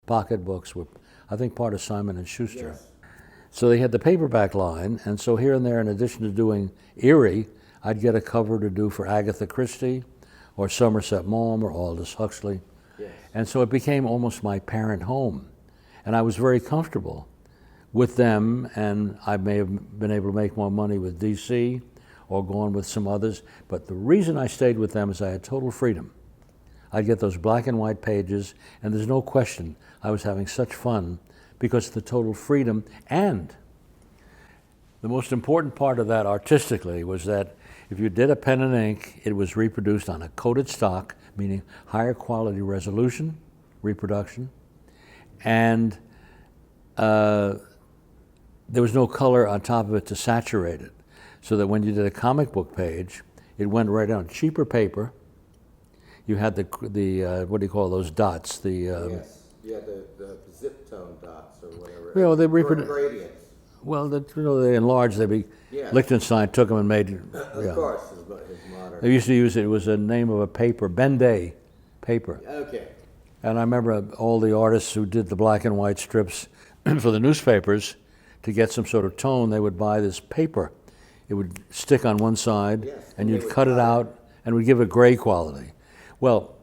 pocketbooks were, I think, part of Simon and Schuster. Yes. So they had the paperback line, and so here and there, in addition to doing Erie, I'd get a cover to do for Agatha Christie, or Somerset Maugham, or Aldous Huxley. Yes. And so it became almost my parent home. And I was very comfortable with them, and I may have been able to make more money with DC or gone with some others. But the reason I stayed with them is I had total freedom. I'd get those black and white pages, and there's no question I was having such fun because of the total freedom. And the most important part of that artistically was that if you did a pen and ink, it was reproduced on a coated stock, meaning higher quality resolution, reproduction, and there was no color on top of it to saturate it. So that when you did a comic book page, it went right on cheaper paper. You had the what do you call those dots? Yes. Yeah, the zip tone dots or whatever. You know, they gradients. Well, they enlarged. Yeah. Liechtenstein took them and made. Of course, his modern. They used to use it. It was a name of a paper, Ben-Day paper. Okay. And I remember all the artists who did the black and white strips for the newspapers, to get some sort of tone, they would buy this paper. It would stick on one side, Yes, and and you'd they would cut it cut out, and it would give it gray quality. Well,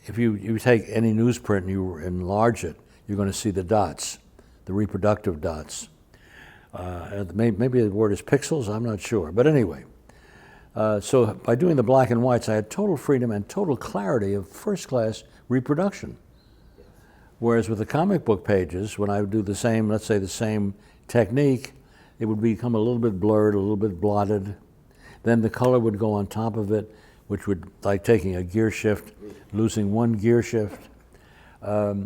if you take any newsprint and you enlarge it, you're going to see the dots, the reproductive dots. Maybe the word is pixels, I'm not sure. But anyway, so by doing the black and whites, I had total freedom and total clarity of first-class reproduction. Whereas with the comic book pages, when I would do the same, let's say the same technique, it would become a little bit blurred, a little bit blotted. Then the color would go on top of it, which would, like taking a gear shift, losing one gear shift. Except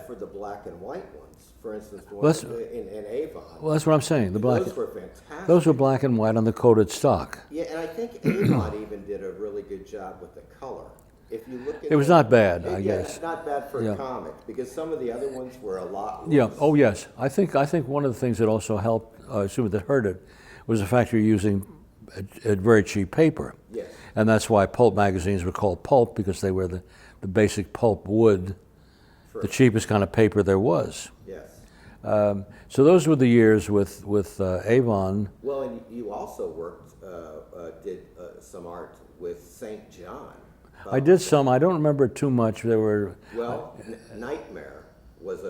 for the black and white ones. For instance, the ones in Avon. Well, that's what I'm saying. Those were fantastic. Those were black and white on the coated stock. Yeah, and I think Avon even did a really good job with the color. If you look at it was not bad, I guess. It's not bad for a comic, because some of the other ones were a lot worse. Yeah. Oh, yes. I think one of the things that also helped, that hurt it, was the fact you're using a very cheap paper. Yes. And that's why pulp magazines were called pulp, because they were the basic pulp wood, the cheapest kind of paper there was. Yes. So those were the years with Avon. Well, and you also did some art with St. John. I did some. I don't remember too much. There were. Well, Nightmare was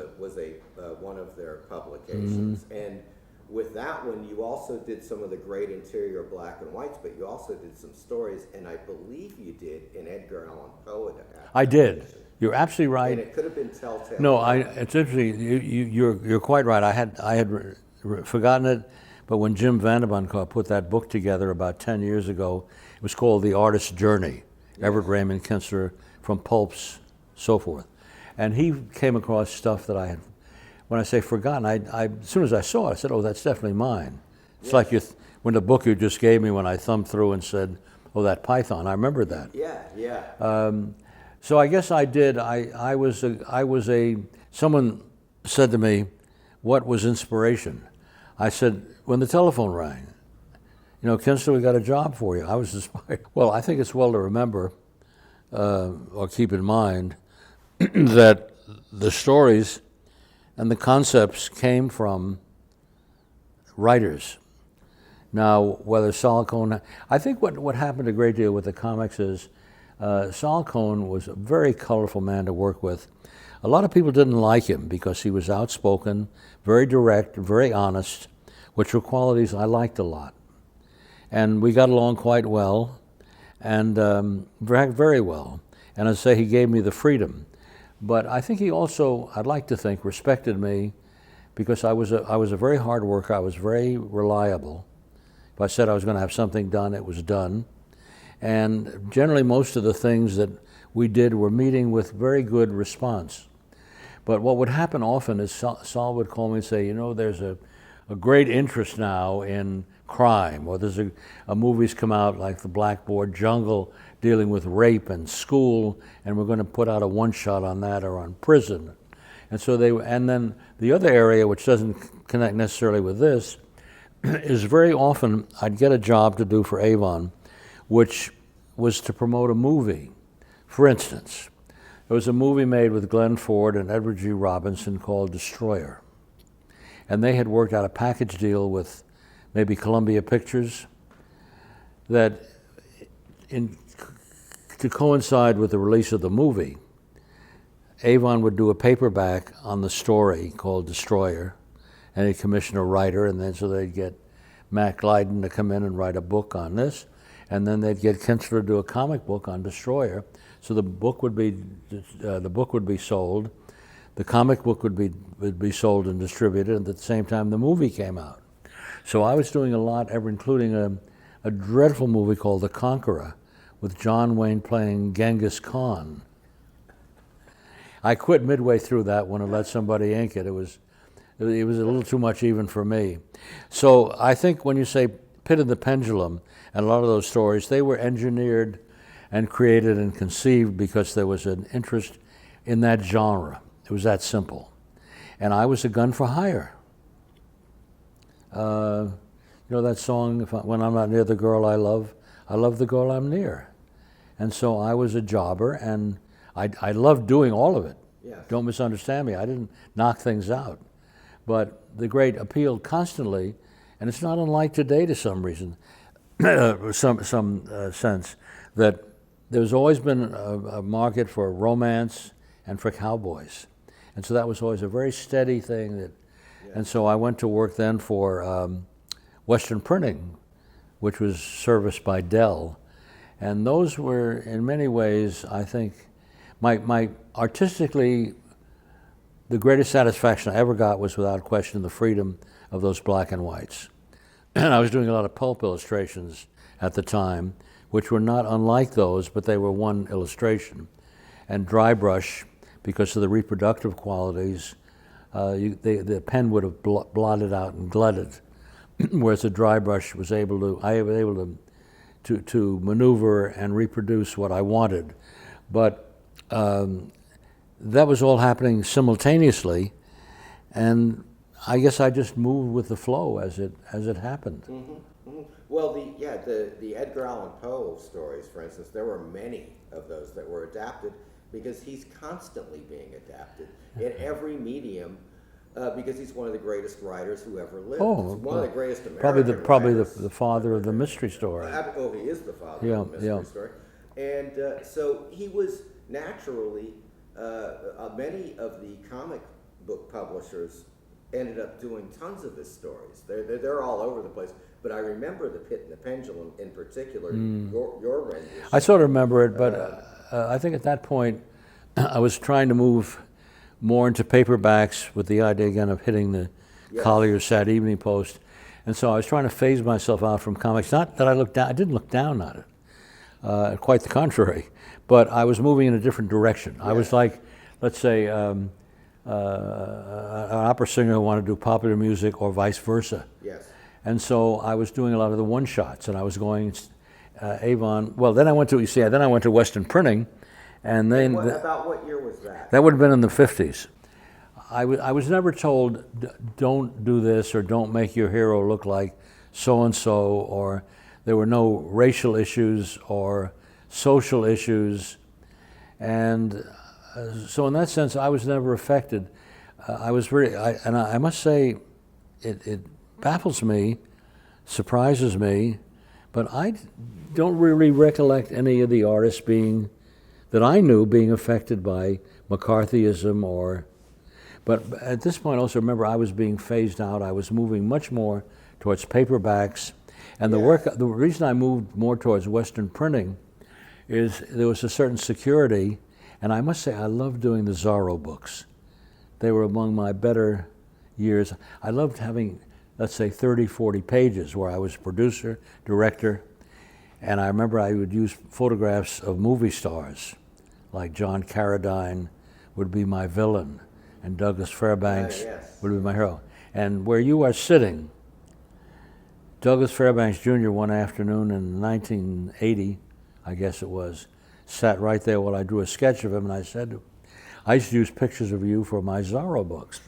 one of their publications, and with that one, you also did some of the great interior black and whites, but you also did some stories, and I believe you did an Edgar Allan Poe. I did. You're absolutely right. And it could have been Telltale. No, it's interesting. You're quite right. I had forgotten it, but when Jim Vanderbank put that book together about 10 years ago, it was called The Artist's Journey. Everett Raymond Kinstler, from pulps, so forth. And he came across stuff that I had, when I say forgotten, as soon as I saw it, I said, oh, that's definitely mine. It's like when the book you just gave me, when I thumbed through and said, oh, that python, I remember that. Yeah. So I guess I did. Someone said to me, what was inspiration? I said, when the telephone rang. Kinstler, we got a job for you. I was inspired. Well, I think it's well to remember or keep in mind that the stories and the concepts came from writers. Now, whether Sol Cohn, I think what happened a great deal with the comics is Sol Cohn was a very colorful man to work with. A lot of people didn't like him because he was outspoken, very direct, very honest, which were qualities I liked a lot. And we got along quite well, and very well. And I say he gave me the freedom. But I think he also, I'd like to think, respected me because I was a very hard worker. I was very reliable. If I said I was going to have something done, it was done. And generally most of the things that we did were meeting with very good response. But what would happen often is Sol would call me and say, there's a great interest now in crime, or there's a movie's come out like The Blackboard Jungle dealing with rape and school, and we're going to put out a one-shot on that, or on prison. And so and then the other area, which doesn't connect necessarily with this, is very often I'd get a job to do for Avon, which was to promote a movie. For instance, There was a movie made with Glenn Ford and Edward G. Robinson called Destroyer. And they had worked out a package deal with maybe Columbia Pictures that to coincide with the release of the movie, Avon would do a paperback on the story called Destroyer, and he'd commission a writer, and then so they'd get Matt Glyden to come in and write a book on this, and then they'd get Kinstler to do a comic book on Destroyer. So the book would be sold, the comic book would be sold and distributed, and at the same time the movie came out. So I was doing a lot, including a dreadful movie called The Conqueror, with John Wayne playing Genghis Khan. I quit midway through that one and let somebody ink it. It was a little too much even for me. So I think when you say Pit and the Pendulum, and a lot of those stories, they were engineered and created and conceived because there was an interest in that genre. It was that simple. And I was a gun for hire. You know that song, when I'm not near the girl I love the girl I'm near. And so I was a jobber, and I loved doing all of it. Yes. Don't misunderstand me. I didn't knock things out. But the great appeal constantly, and it's not unlike today to some reason, some sense, that there's always been a market for romance and for cowboys. And so that was always a very steady thing. And so I went to work then for Western Printing, which was serviced by Dell. And those were, in many ways, I think, my artistically, the greatest satisfaction I ever got was, without question, the freedom of those black and whites. And I was doing a lot of pulp illustrations at the time, which were not unlike those, but they were one illustration. And dry brush, because of the reproductive qualities, the pen would have blotted out and glutted, whereas the dry brush was able to maneuver and reproduce what I wanted. But that was all happening simultaneously, and I guess I just moved with the flow as it happened. Mm-hmm, mm-hmm. Well, the Edgar Allan Poe stories, for instance, there were many of those that were adapted because he's constantly being adapted in every medium. Because he's one of the greatest writers who ever lived. Oh, he's one of the greatest American probably writers. the father of the mystery story. Oh, he is the father of the mystery story. And so he was naturally, many of the comic book publishers ended up doing tons of his stories. They're all over the place. But I remember The Pit and the Pendulum in particular, your rendition. I sort of remember it, but I think at that point I was trying to move more into paperbacks with the idea again of hitting the Collier's Sad Evening Post. And so I was trying to phase myself out from comics. Not that I didn't look down on it, quite the contrary, but I was moving in a different direction. Yes. I was like, let's say, an opera singer who wanted to do popular music or vice versa. Yes. And so I was doing a lot of the one-shots, and I was going Avon. Well, then I went to Western Printing, and then about what year was that? That would have been in the 50s. I was never told, don't do this or don't make your hero look like so-and-so, or there were no racial issues or social issues. And so in that sense, I was never affected. I must say, it baffles me, surprises me, but I don't really recollect any of the artists that I knew being affected by McCarthyism but at this point also remember I was being phased out. I was moving much more towards paperbacks, and the reason I moved more towards Western Printing is there was a certain security, and I must say I loved doing the Zorro books. They were among my better years. I loved having, let's say, 30, 40 pages where I was producer, director, and I remember I would use photographs of movie stars, like John Carradine would be my villain, and Douglas Fairbanks would be my hero. And where you are sitting, Douglas Fairbanks Jr. one afternoon in 1980, I guess it was, sat right there while I drew a sketch of him, and I said, I used to use pictures of you for my Zorro books.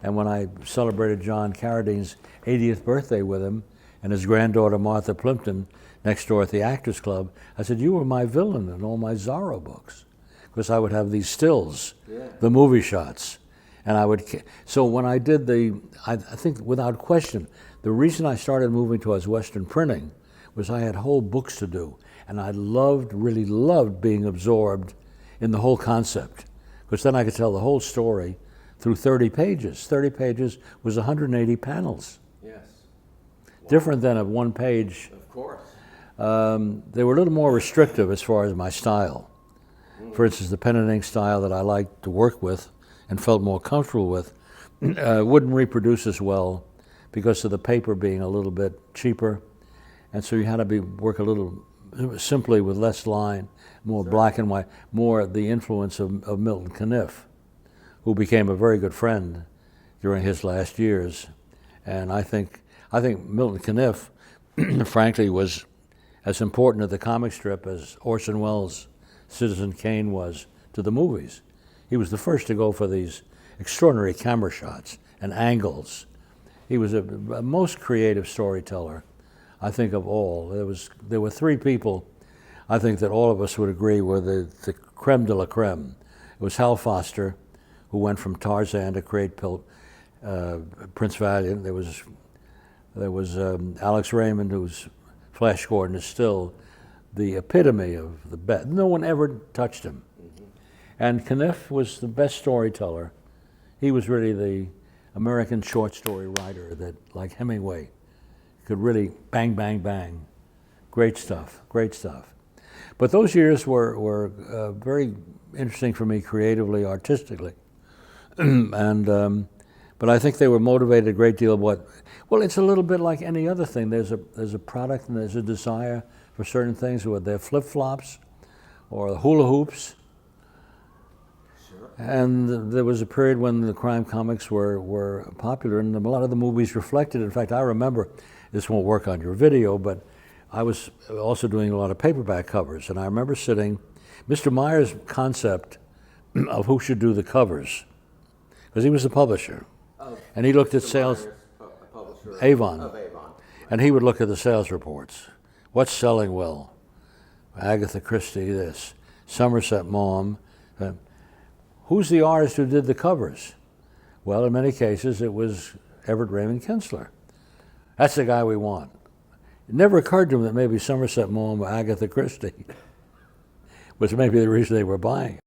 And when I celebrated John Carradine's 80th birthday with him, and his granddaughter Martha Plimpton next door at the Actors Club, I said, you were my villain in all my Zorro books. because I would have these stills, Yeah. the movie shots. And so when I did I think without question, the reason I started moving towards Western printing was I had whole books to do. And I really loved being absorbed in the whole concept, because then I could tell the whole story through 30 pages. 30 pages was 180 panels. Yes. Different than a one page. Of course. They were a little more restrictive as far as my style. For instance, the pen and ink style that I liked to work with and felt more comfortable with wouldn't reproduce as well because of the paper being a little bit cheaper. And so you had to work a little simply with less line, more black and white, more the influence of Milton Caniff, who became a very good friend during his last years. And I think Milton Caniff, frankly, was as important to the comic strip as Orson Welles' Citizen Kane was to the movies. He was the first to go for these extraordinary camera shots and angles. He was a most creative storyteller, I think, of all. There were three people I think that all of us would agree were the creme de la creme. It was Hal Foster, who went from Tarzan to create Prince Valiant. There was Alex Raymond, whose Flash Gordon is still the epitome of the best. No one ever touched him. Mm-hmm. And Caniff was the best storyteller. He was really the American short story writer that, like Hemingway, could really bang, bang, bang. Great stuff, great stuff. But those years were very interesting for me creatively, artistically. But I think they were motivated a great deal of well, it's a little bit like any other thing. There's a product and there's a desire for certain things, whether they're flip-flops or hula hoops. Sure. And there was a period when the crime comics were popular, and a lot of the movies reflected. In fact, I remember, this won't work on your video, but I was also doing a lot of paperback covers, and I remember Mr. Meyer's concept of who should do the covers, because he was the publisher, and he looked at sales, Avon, of Avon, and he would look at the sales reports. What's selling well? Agatha Christie, this. Somerset Maugham. Who's the artist who did the covers? Well, in many cases, it was Everett Raymond Kinstler. That's the guy we want. It never occurred to him that maybe Somerset Maugham or Agatha Christie was maybe the reason they were buying.